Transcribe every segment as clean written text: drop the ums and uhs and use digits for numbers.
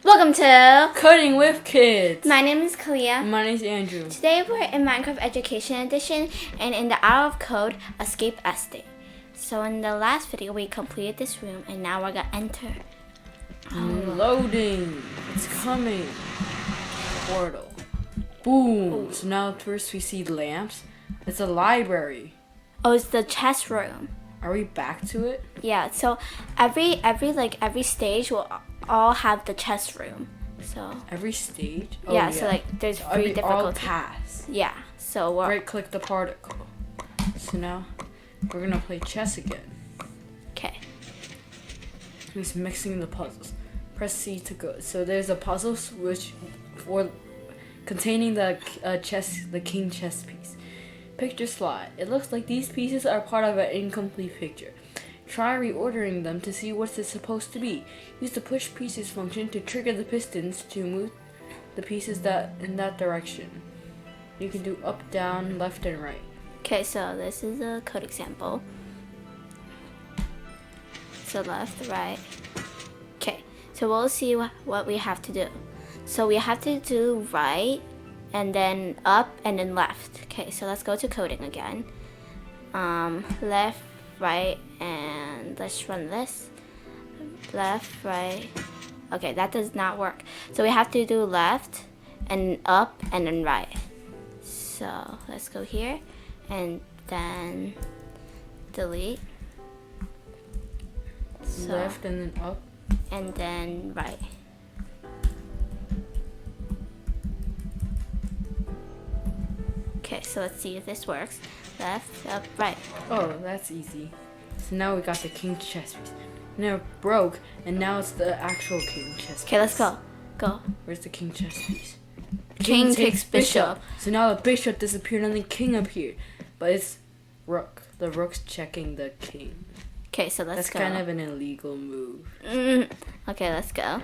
Welcome to Coding with Kids. My name is Kalia. My name is Andrew. Today we're in Minecraft Education Edition and in the Hour of Code Escape Estate. So in the last video we completed this room and now we're gonna enter. Loading. It's coming. Portal. Boom. Ooh. So now first we see lamps. It's a library. Oh, it's the chess room. Are we back to it? Yeah. So every stage will all have the chess room. So every stage. Oh, yeah. So like there's three difficulties. All pass. Yeah. So we're right click the particle. So now we're gonna play chess again. Okay. He's mixing the puzzles. Press C to go. So there's a puzzle switch for containing the king chess piece. Picture slide. It looks like these pieces are part of an incomplete picture. Try reordering them to see what it's supposed to be. Use the push pieces function to trigger the pistons to move the pieces in that direction. You can do up, down, left, and right. Okay, so this is a code example. So left, right. Okay, so we'll see what we have to do. So we have to do right, and then up, and then left. Okay, so let's go to coding again. Left, right, and let's run this. Left, right. Okay, that does not work. So we have to do left, and up, and then right. So let's go here, and then delete. So, left and then up. And then right. Okay, so let's see if this works. Left, up, right. Oh, that's easy. So now we got the king chess piece. Now it broke, and now it's the actual king chess piece. Okay, let's go. Go. Where's the king chess piece? King takes bishop. So now the bishop disappeared and the king appeared. But it's rook. The rook's checking the king. Okay, so let's go. That's kind of an illegal move. Okay, let's go.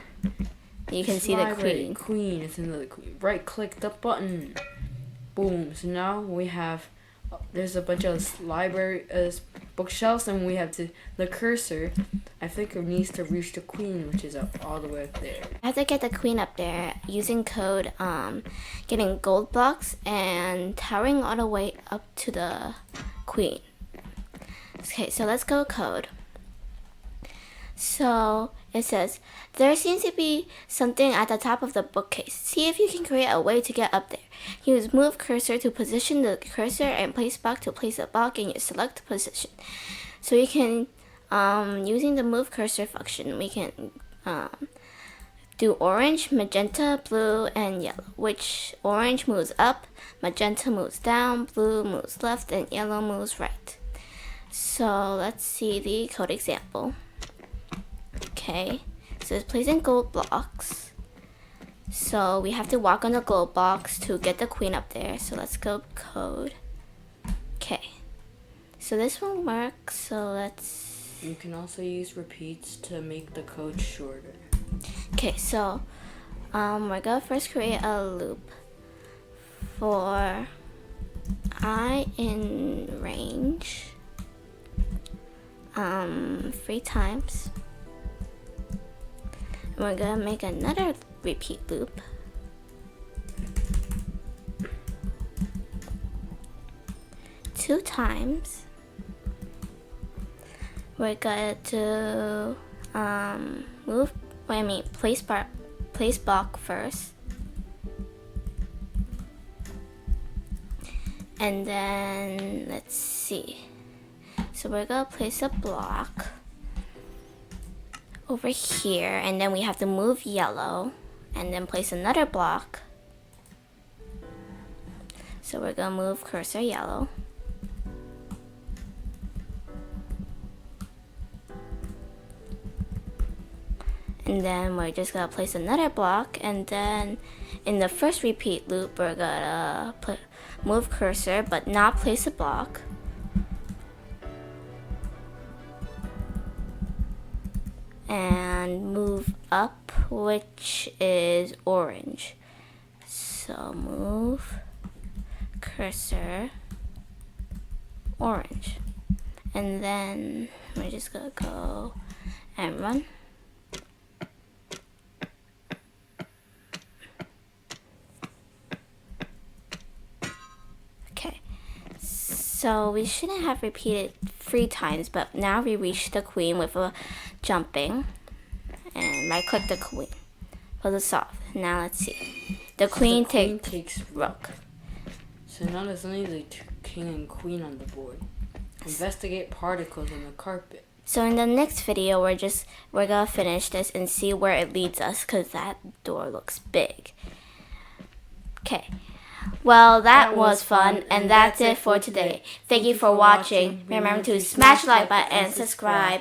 You can see the queen. Queen, it's another queen. Right click the button. Boom. So now we have, there's a bunch of library bookshelves, and we have the cursor. I think it needs to reach the queen, which is up all the way up there. I have to get the queen up there using code, getting gold blocks and towering all the way up to the queen. Okay, so let's go code. So it says, there seems to be something at the top of the bookcase. See if you can create a way to get up there. Use move cursor to position the cursor and place block to place a block in your select position. So you can, using the move cursor function, we can do orange, magenta, blue, and yellow. Which orange moves up, magenta moves down, blue moves left, and yellow moves right. So let's see the code example. Okay, so it's placing gold blocks. So we have to walk on the gold blocks to get the queen up there. So let's go code. Okay, so this one works. So let's. You can also use repeats to make the code shorter. Okay, so we're gonna first create a loop for I in range. 3 times. And we're gonna make another repeat loop. Two times. We're gonna do place block first. And then let's see. So we're gonna place a block over here, and then we have to move yellow and then place another block. So we're gonna move cursor yellow. And then we're just gonna place another block, and then in the first repeat loop we're gonna move cursor but not place a block. And move up, which is orange. So move cursor orange. And then we're just gonna go and run. So we shouldn't have repeated 3 times, but now we reach the queen with a jumping. And right click the queen. Pull this off. Now let's see. The queen takes rook. So now there's only the king and queen on the board. Investigate particles on the carpet. So in the next video, we're gonna finish this and see where it leads us, because that door looks big. Okay. Well, that was fun, and that's it for today. Thank you for watching. Remember to smash the like button and subscribe.